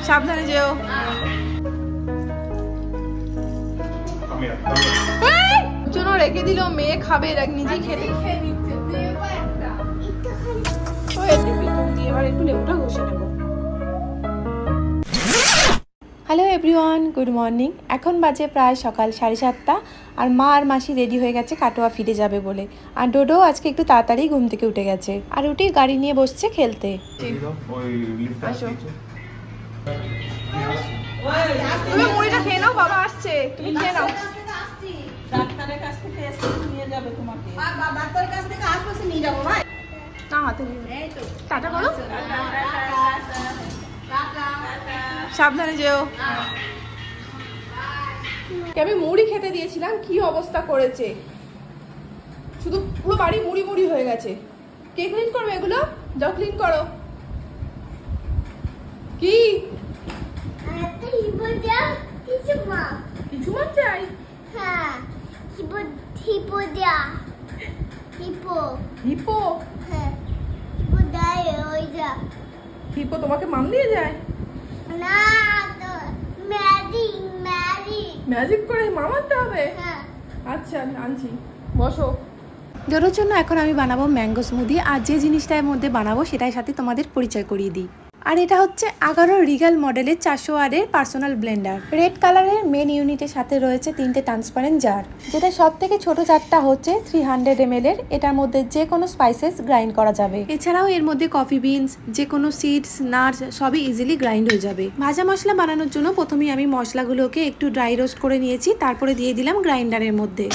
সাবধানে যেও। জন্য রেখে দিল, মেয়ে খাবে, নিজে খেতে এবার একটু লেবুটা ঘষে নেব। Hello everyone, good morning. এখন বাজে প্রায় সকাল 7:30 আর মা আর মাসি রেডি হয়ে গেছে কাটোয়া ফিরে যাবে বলে। আর ডোডো আজকে একটু তাড়াতাড়ি ঘুম থেকে উঠে গেছে আর উঠে গাড়ি নিয়ে বসছে খেলতে। তুমি মুড়িটা খেয়ে নাও, বাবা আসছে, তুমি খেয়ে নাও। ডাক্তারের কাছ থেকে এসে নিয়ে যাবে তোমাকে। ডাক্তারের কাছ থেকে আসবে নিয়ে যাবো ভাই। না হাতে নিয়ে টাটা করো, সাবধানে যেও। আমি মুড়ি খেতে দিয়েছিলাম, কি অবস্থা করেছে, শুধু পুরো বাড়ি মুড়ি মুড়ি হয়ে গেছে। কে ক্লিন করবে এগুলো? যাও ক্লিন করো। কি কিছু মাছ চাই? হ্যাঁ, হিপো দেয়া। Hippo hippo? হ্যাঁ, হিপো দেয় ওই যা। হিপো তোমাকে মাম দিয়ে যায়? না, তো ম্যাজিক ম্যাজিক ম্যাজিক করে মাম আনতে হবে? হ্যাঁ। আচ্ছা আনছি, বসো। ডোডোর জন্য এখন আমি বানাবো ম্যাঙ্গো স্মুদি। আর যে জিনিসটার মধ্যে বানাবো সেটার সাথে তোমাদের পরিচয় করিয়ে দিই। আর এটা হচ্ছে 11 রিগাল মডেলের 400 এর পার্সোনাল ব্লেন্ডার। রেড কালারের মেন ইউনিটের সাথে রয়েছে 3টে ট্রান্সপারেন্ট জার, যেটা সব থেকে ছোট জারটা হচ্ছে 300 ml এর। এটার মধ্যে যে কোনো স্পাইসেস গ্রাইন্ড করা যাবে। এছাড়াও এর মধ্যে কফি বিনস, যে কোনো সিডস, নাটস সবই ইজিলি গ্রাইন্ড হয়ে যাবে। ভাজা মশলা বানানোর জন্য প্রথমেই আমি মশলাগুলোকে একটু ড্রাই রোস্ট করে নিয়েছি, তারপরে দিয়ে দিলাম গ্রাইন্ডারের মধ্যে।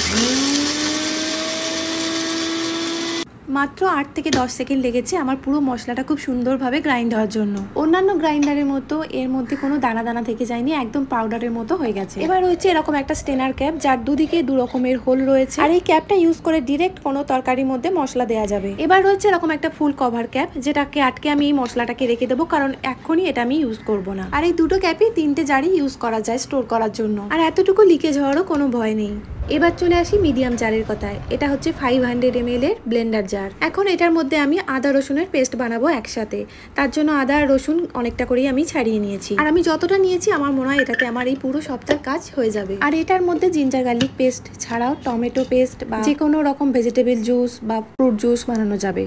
মাত্র 8 থেকে 10 সেকেন্ড লেগেছে আমার পুরো মশলাটা খুব সুন্দরভাবে গ্রাইন্ড হওয়ার জন্য। অন্যান্য গ্রাইন্ডারের মতো এর মধ্যে কোনো দানা দানা থেকে যায়নি, একদম পাউডারের মতো হয়ে গেছে। এবার রয়েছে এরকম একটা স্টেনার ক্যাপ, যার দুদিকে 2 রকমের হোল রয়েছে। আর এই ক্যাপটা ইউজ করে ডিরেক্ট কোনো তরকারির মধ্যে মশলা দেওয়া যাবে। এবার রয়েছে এরকম একটা ফুল কভার ক্যাপ, যেটাকে আটকে আমি এই মশলাটাকে রেখে দেবো, কারণ এখনই এটা আমি ইউজ করব না। আর এই দুটো ক্যাপই 3টে জারই ইউজ করা যায় স্টোর করার জন্য। আর এতটুকু লিকেজ হওয়ারও কোনো ভয় নেই। এবার চলে আসি মিডিয়াম জারের কথায়। এটা হচ্ছে 500 ml এর ব্লেন্ডার জার। এখন এটার মধ্যে আমি আদা রসুনের পেস্ট বানাবো একসাথে। তার জন্য আদা আর রসুন অনেকটা করেই আমি ছাড়িয়ে নিয়েছি। আর আমি যতটা নিয়েছি আমার মনে হয় এটাতে আমার এই পুরো সপ্তাহের কাজ হয়ে যাবে। আর এটার মধ্যে জিঞ্জার গার্লিক পেস্ট ছাড়াও টমেটো পেস্ট বা যে কোনো রকম ভেজিটেবল জুস বা ফ্রুট জুস বানানো যাবে।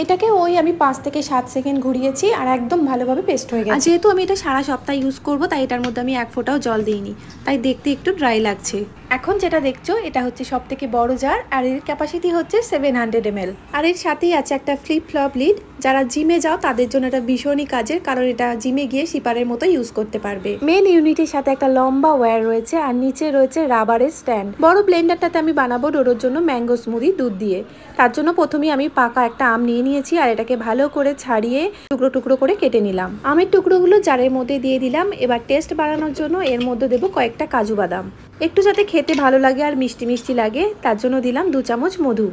এটাকে আমি 5 থেকে 7 সেকেন্ড ঘুরিয়েছি আর একদম ভালোভাবে পেস্ট হয়ে গেছে। যেহেতু আমি এটা সারা সপ্তাহ ইউজ করব, তাই এটার মধ্যে আমি 1 ফোঁটাও জল দিইনি, তাই দেখতে একটু ড্রাই লাগছে। এখন যেটা দেখছো এটা হচ্ছে সব থেকে বড় জার, আর এর ক্যাপাসিটি হচ্ছে 700 ml। আর এর সাথেই আছে একটা ফ্লিপ ফ্লপ লিড। যারা জিমে যাও তাদের জন্য এটা ভীষণই কাজের, কারণ এটা জিমে গিয়ে শিপারের মতো ইউজ করতে পারবে। মেন ইউনিটের সাথে একটা লম্বা ওয়্যার রয়েছে আর নিচে রয়েছে রাবারের স্ট্যান্ড। বড় ব্লেন্ডারটাতে আমি বানাবো ডোডোর জন্য ম্যাঙ্গো স্মুদি দুধ দিয়ে। তার জন্য প্রথমেই আমি পাকা একটা আম নিয়ে নিয়েছি আর এটাকে ভালো করে ছাড়িয়ে টুকরো টুকরো করে কেটে নিলাম। আমের টুকরোগুলো জারের মধ্যে দিয়ে দিলাম। এবার টেস্ট বাড়ানোর জন্য এর মধ্যে দেবো কয়েকটা কাজু বাদাম। একটু যাতে খেতে ভালো লাগে আর মিষ্টি মিষ্টি লাগে তার জন্য দিলাম 2 চামচ মধু।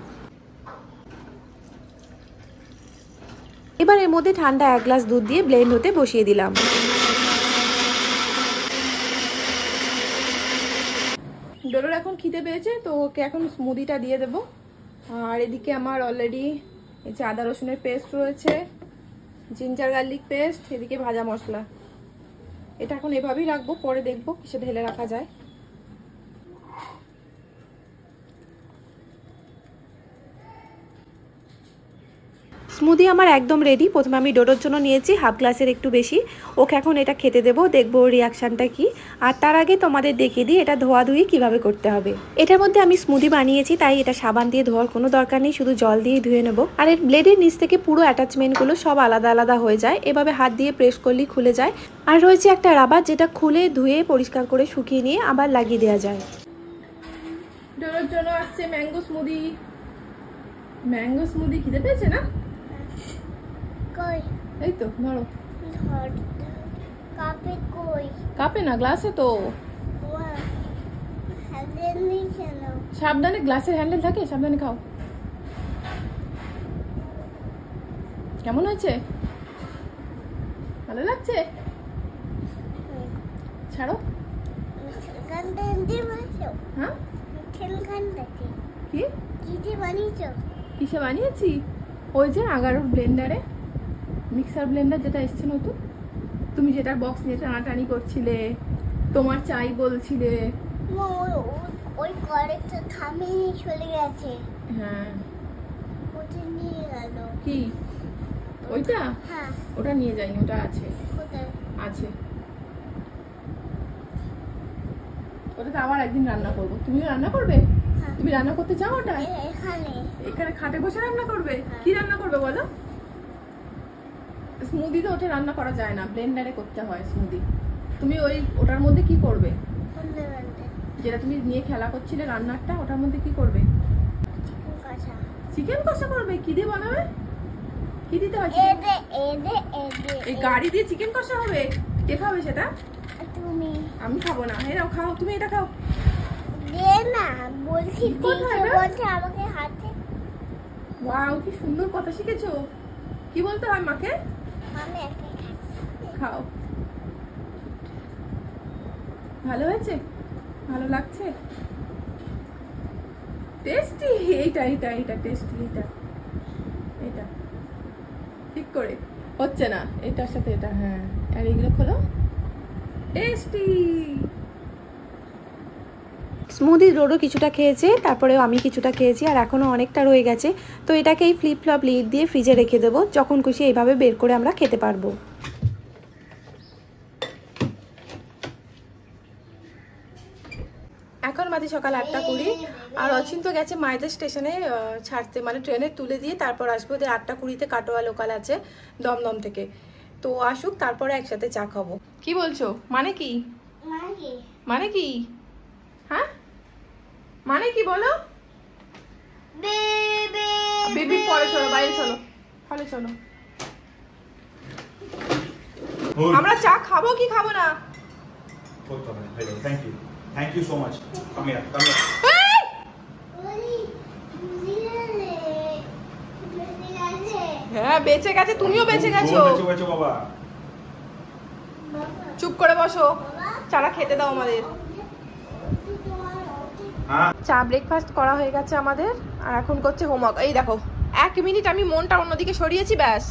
এবার এর মধ্যে ঠান্ডা 1 গ্লাস দুধ দিয়ে ব্লেন্ড হতে বসিয়ে দিলাম। ডোডোর এখন খিদে পেয়েছে, তো ওকে এখন স্মুদিটা দিয়ে দেবো। আর এদিকে আমার অলরেডি এই যে আদা রসুনের পেস্ট রয়েছে, জিঞ্জার গার্লিক পেস্ট, এদিকে ভাজা মশলা। এটা এখন এভাবেই রাখবো, পরে দেখবো কিসে ঢেলে রাখা যায়। স্মুদি আমার একদম রেডি। প্রথমে আমি ডোডোর জন্য নিয়েছি 1/2 গ্লাসের একটু বেশি। ওকে এখন এটা খেতে দেবো, দেখবো ওর রিয়াকশানটা কি। আর তার আগে তোমাদের দেখিয়ে দিই এটা ধোয়াধুয়ি কিভাবে করতে হবে। এটার মধ্যে আমি স্মুদি বানিয়েছি, তাই এটা সাবান দিয়ে ধোয়ার কোনো দরকার নেই, শুধু জল দিয়ে ধুয়ে নেবো। আর এর ব্লেডের নিচ থেকে পুরো অ্যাটাচমেন্টগুলো সব আলাদা আলাদা হয়ে যায়, এভাবে হাত দিয়ে প্রেস করলেই খুলে যায়। আর রয়েছে একটা রাবার, যেটা খুলে ধুয়ে পরিষ্কার করে শুকিয়ে নিয়ে আবার লাগিয়ে দেওয়া যায়। ডোডোর জন্য আসছে ম্যাঙ্গো স্মুদি। ম্যাঙ্গো স্মুদি খিদে পেয়েছে না? এই তো ধরো। কাপে কই? কাপে না, গ্লাসে তো। সাবধানে, গ্লাসের হ্যান্ডেল থাকে, সাবধানে খাও। কেমন হয়েছে? ভালো লাগছে? ছাড়ো। হ্যাঁ, কিসে বানিয়েছি? ওই যে 11 ব্লেন্ডারে। মিক্সার ব্লেন্ডার যেটা এসছে নতুন, তুমি যেটা বক্স নিয়ে টানাটানি করছিলে, তোমার চাই বলছিলে। ওই কড়াইটা থামিয়ে চলে গেছে। হ্যাঁ কোথায় নিয়ে গেল? কি ওইটা? হ্যাঁ। ওটা নিয়ে যাইনি, ওটা আছে। কোথায়? আছে, ওটাতে আবার একদিন রান্না করবো। তুমি রান্না করবে? হ্যাঁ। তুমি রান্না করতে চাও ওটা? এখানে। এখানে খাটে বসে রান্না করবে? হ্যাঁ। কি রান্না করবে বলো? স্মুদি তো ওটা রান্না করা যায় না, ব্লেন্ডারে করতে হয় স্মুদি। তুমি ওটার মধ্যে কি করবে? যেটা তুমি নিয়ে খেলা করছিলে রান্নারটা, ওটার মধ্যে কি করবে? চিকেন কষা করবে? কি দিয়ে বানাবে? কি দিতে হয়? এই গাড়ি দিয়ে চিকেন কষা হবে? কে খাবে সেটা? তুমি। আমি খাবো না। এই নাও খাও, তুমি এটা খাও। দে না, বলছি কোথায় না? বলছে আমাকে হাতে। ওয়াও, কি সুন্দর কথা শিখেছো। কি বলতে হয় মাকে? আমি একা খাও। ভালো হয়েছে? ভালো লাগছে? টেস্টি? এইটা এইটা এইটা টেস্টি, এইটা এইটা ঠিক করে হচ্ছে না, এটার সাথে এটা। হ্যাঁ, আর এগুলো খোলো। টেস্টি স্মুদি রোডও কিছুটা খেয়েছে, তারপরেও আমি কিছুটা খেয়েছি, আর এখনও অনেকটা রয়ে গেছে। তো এটাকে এই ফ্লিপ ফ্লপ লিড দিয়ে ফ্রিজে রেখে দেবো, যখন খুশি এইভাবে বের করে আমরা খেতে পারবো। এখন বাজে সকাল 8:20, আর অচিন্ত গেছে মাইদের স্টেশনে ছাড়তে, মানে ট্রেনে তুলে দিয়ে তারপর আসবো। ওদের 8:20-তে কাটোয়া লোকাল আছে দমদম থেকে। তো আসুক, তারপরে একসাথে চা খাবো। কি বলছো? মানে কি? মানে কি? হ্যাঁ, মানে কি বলো? বেবি পরে চলো, বাইরে চলো, হলে চলো। আমরা চা খাবো কি খাবো না? Thank you so much. Come here. হ্যাঁ, বেঁচে গেছে, তুমিও বেঁচে গেছো। বেঁচে বাবা। চুপ করে বসো, চাটা খেতে দাও আমাদের। চা ব্রেকফাস্ট করা হয়ে গেছে আমাদের, আর এখন করছে হোমওয়ার্ক। এই দেখো, 1 মিনিট আমি মনটা অন্যদিকে সরিয়েছি, ব্যাস।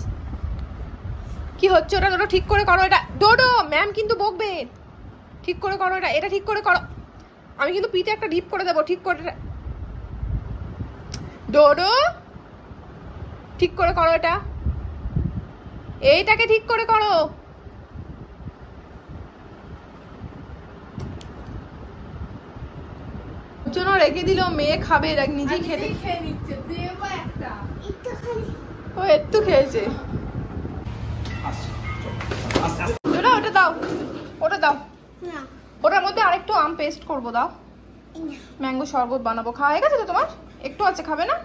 কি হচ্ছে ওটা? ডোডো ঠিক করে করো এটা। ডোডো, ম্যাম কিন্তু বকবে। ঠিক করে করো এটা, এটা ঠিক করে করো। আমি কিন্তু পিঠে একটা ডিপ করে দেবো। ঠিক করে ডোডো, ঠিক করে করো এটা। এইটাকে ঠিক করে করো। জন্য রেখে দিল, মেয়ে খাবে, নিজেই খেতে খেয়ে নিচ্ছে। দেবো একটা, ও একটু খেয়েছে। ওটা দাও, ওটা দাও। ওটার মধ্যে আরেকটু আম পেস্ট করবো, দাও। ম্যাঙ্গো শরবত বানাবো। খাওয়া হয়ে গেছে তো তোমার? একটু আছে, খাবে না?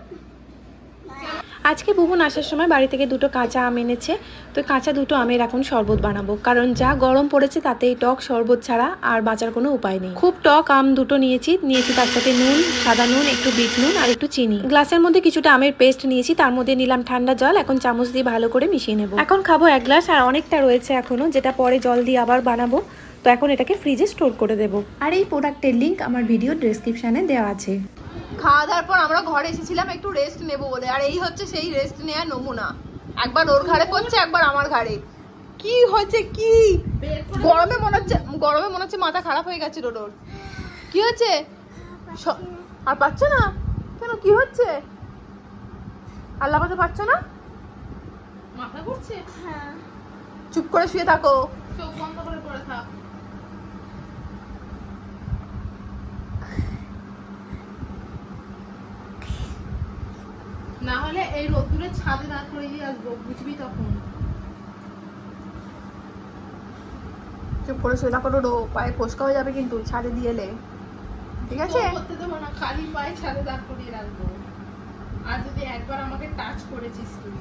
আজকে বুবুন আসার সময় বাড়ি থেকে 2টো কাঁচা আম এনেছে। তো কাঁচা 2টো আমের এখন শরবত বানাবো, কারণ যা গরম পড়েছে তাতে এই টক শরবত ছাড়া আর বাঁচার কোনো উপায় নেই। খুব টক আম 2টো নিয়েছি তার সাথে নুন, সাদা নুন, একটু বিট নুন আর একটু চিনি। গ্লাসের মধ্যে কিছুটা আমের পেস্ট নিয়েছি, তার মধ্যে নিলাম ঠান্ডা জল। এখন চামচ দিয়ে ভালো করে মিশিয়ে নেব। এখন খাবো 1 গ্লাস, আর অনেকটা রয়েছে এখনো, যেটা পরে জল দিয়ে আবার বানাবো। তো এখন এটাকে ফ্রিজে স্টোর করে দেবো। আর এই প্রোডাক্টের লিঙ্ক আমার ভিডিও ডেসক্রিপশনে দেওয়া আছে। খাওয়া দাওয়ার পর আমরা ঘরে এসেছিলাম একটু রেস্ট নেব বলে, আর এই হচ্ছে সেই রেস্ট নেওয়ার নমুনা। একবার ওর ঘাড়ে পড়ছে, একবার আমার ঘাড়ে। কি হচ্ছে? কি গরমে মনে হচ্ছে মাথা খারাপ হয়ে গেছে ডোডোর। কি হচ্ছে? আর পাচ্ছ না কেন? কি হচ্ছে? আর লাগাতে পারছো না? মাথা ঘুরছে? হ্যাঁ। চুপ করে শুয়ে থাকো, চোখ বন্ধ করে পড়ে থাক। না হলে এই রোদ্দুরে ছাদে দাঁড় করে দিয়ে আসবো, বুঝবি তখন। চুপ করে শুয়ে থাকো ডোডো, পায়ে ফসকা হয়ে যাবে কিন্তু ছাদে দিয়ে এলে, ঠিক আছে? করতে দেবো না, খালি পায়ে ছাদে দাঁড় করিয়ে রাখবো। আর যদি একবার আমাকে টাচ করেছিস তুই,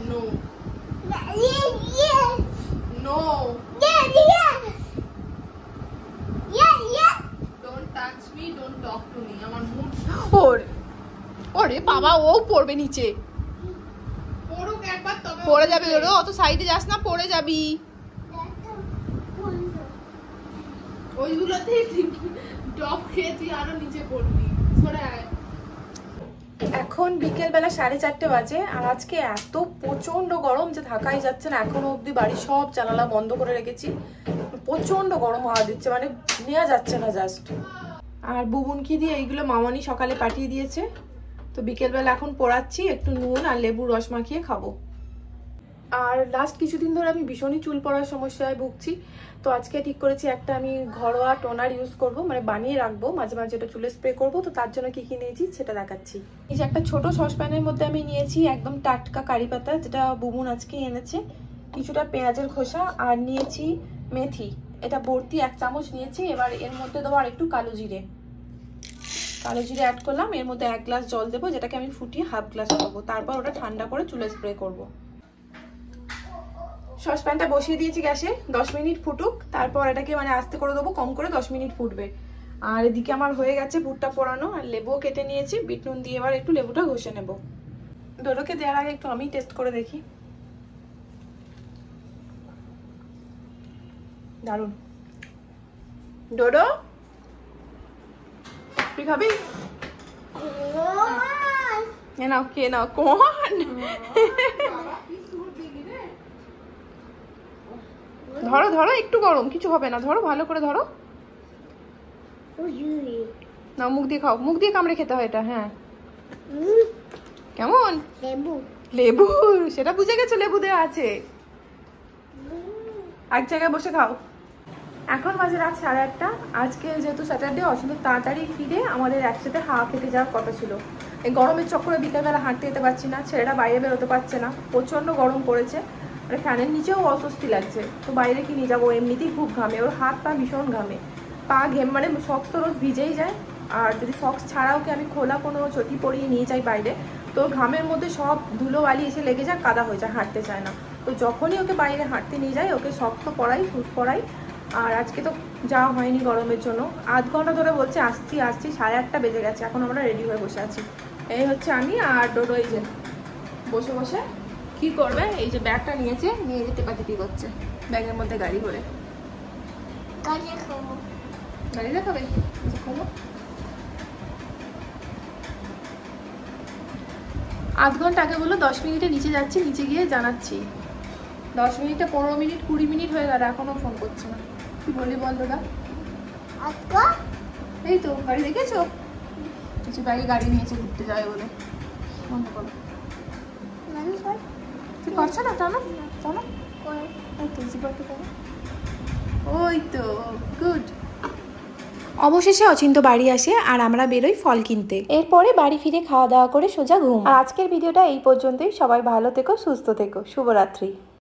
no no, don't touch me, don't talk to me. আমার মুড ওরে বাবা, ও পড়বে নিচে। পড়ুক একবার, তবে পড়ে যাবে। ওরে অত সাইডে যাস না, পড়ে যাবি। ওইগুলোতে ডব খেয়ে তুই আরো নিচে পড়বি। সরে আয়। এখন বিকেলবেলা 4:30 বাজে, আর আজকে এত প্রচন্ড গরম যে থাকাই যাচ্ছে না। এখনো অবধি বাড়ির সব জানালা বন্ধ করে রেখেছি, প্রচন্ড গরম হাওয়া দিচ্ছে, মানে নেওয়া যাচ্ছে না জাস্ট। আর বুবুনকি দিয়ে এইগুলো মামনি সকালে পাঠিয়ে দিয়েছে, তো বিকেলবেলা এখন পোড়াচ্ছি, একটু নুন আর লেবুর রস মাখিয়ে খাবো। আর লাস্ট কিছুদিন ধরে আমি ভীষণই চুল পড়ার সমস্যায় ভুগছি, তো আজকে ঠিক করেছি একটা আমি ঘরোয়া টোনার ইউজ করব, মানে বানিয়ে রাখবো, মাঝে মাঝে এটা চুলে স্প্রে করব। তো তার জন্য কি কি নিয়েছি সেটা দেখাচ্ছি। এই যে একটা ছোট সসপ্যানের মধ্যে আমি নিয়েছি একদম টাটকা কারি পাতা, যেটা বুবুন আজকে এনেছে, কিছুটা পেঁয়াজের খোসা, আর নিয়েছি মেথি, এটা ভর্তি 1 চামচ নিয়েছি। এবার এর মধ্যে দেবো আর একটু কালো জিরে অ্যাড করলাম। এর মধ্যে 1 গ্লাস জল দেবো, যেটাকে আমি ফুটিয়ে হাফ গ্লাস করবো, তারপর ওটা ঠান্ডা করে চুলে স্প্রে করব। সসপ্যানটা বসিয়ে দিয়েছি গ্যাসে, 10 মিনিট ফুটুক, তারপর এটাকে মানে আস্তে করে দেবো, কম করে 10 মিনিট ফুটবে। আর এদিকে আমার হয়ে গেছে পুরটা পোড়ানো, আর লেবুও কেটে নিয়েছি, বিট নুন দিয়ে এবার একটু লেবুটা ঘষে নেব। ডোডোকে দেওয়ার আগে একটু আমি টেস্ট করে দেখি। দারুণ। ডোডো তুই খাবি? নাও কে নাও, কোন ধরো ধরো, একটু গরম, কিছু হবে না, ধরো ভালো করে ধরো। না মুখ দিয়ে খাও, মুখ দিয়ে কামড়ে খেতে হয় এটা। হ্যাঁ কেমন? লেবু লেবু, সেটা বুঝে গেছো, লেবু দেওয়া আছে। এক জায়গায় বসে খাও। এখন বাজে রাত 8:30। আজকে যেহেতু স্যাটারডে, অসুন্দর তাড়াতাড়ি ফিরে আমাদের একসাথে হাওয়া খেতে যাওয়ার কথা ছিল। এই গরমের চক্করে বিকালবেলা হাঁটতে যেতে পারছি না, ছেলেরা বাইরে বেরোতে পারছে না, প্রচন্ড গরম পড়েছে, মানে ফ্যানের নিচেও অস্বস্তি লাগছে। তো বাইরে কি নিয়ে যাবো, এমনিতেই খুব ঘামে, ওর হাত পা ভীষণ ঘামে, পা ঘেম, মানে সক্স তো রোজ ভিজেই যায়। আর যদি সক্স ছাড়াও কি আমি খোলা কোনো চটি পরিয়ে নিয়ে যাই বাইরে, তো ঘামের মধ্যে সব ধুলো বালি এসে লেগে যায়, কাদা হয়ে যায়, হাঁটতে চায় না। তো যখনই ওকে বাইরে হাঁটতে নিয়ে যাই, ওকে সক্স তো পরাই, শুজ পরাই। আর আজকে তো যাওয়া হয়নি গরমের জন্য, আধ ঘন্টা ধরে বলছে আসছি 8:30 বেজে গেছে, এখন আমরা রেডি হয়ে বসে আছি। এই হচ্ছে আমি আর ডোডো, এই যে বসে বসে কি করবে, এই যে ব্যাগটা নিয়েছে, নিয়ে যেতে টেপাটেপি করছে ব্যাগের মধ্যে গাড়ি করে। কাজে খাবো। গাড়ি দেখাবে, আধ ঘন্টা আগে বললো 10 মিনিটে নিচে যাচ্ছি, নিচে গিয়ে জানাচ্ছি। 10 মিনিটে 15 মিনিট 20 মিনিট হয়ে গেল, এখনো ফোন করছে না। কি বলি বল দাদা? আজকে এই তো গাড়ি দেখেছো, কিছু বাইরে গাড়ি নিয়েছে ঘুরতে যাবে বলে। বন্ধ করো, মানে কর তুই করছো না, টানো টানো, কর ওই তো জিপারটা টানো, ওই তো গুড। অবশেষে অচিন্ত বাড়ি আসে, আর আমরা বেরোই ফল কিনতে। এরপরে বাড়ি ফিরে খাওয়া দাওয়া করে সোজা ঘুম। আর আজকের ভিডিওটা এই পর্যন্তই। সবাই ভালো থেকো, সুস্থ থেকো, শুভরাত্রি।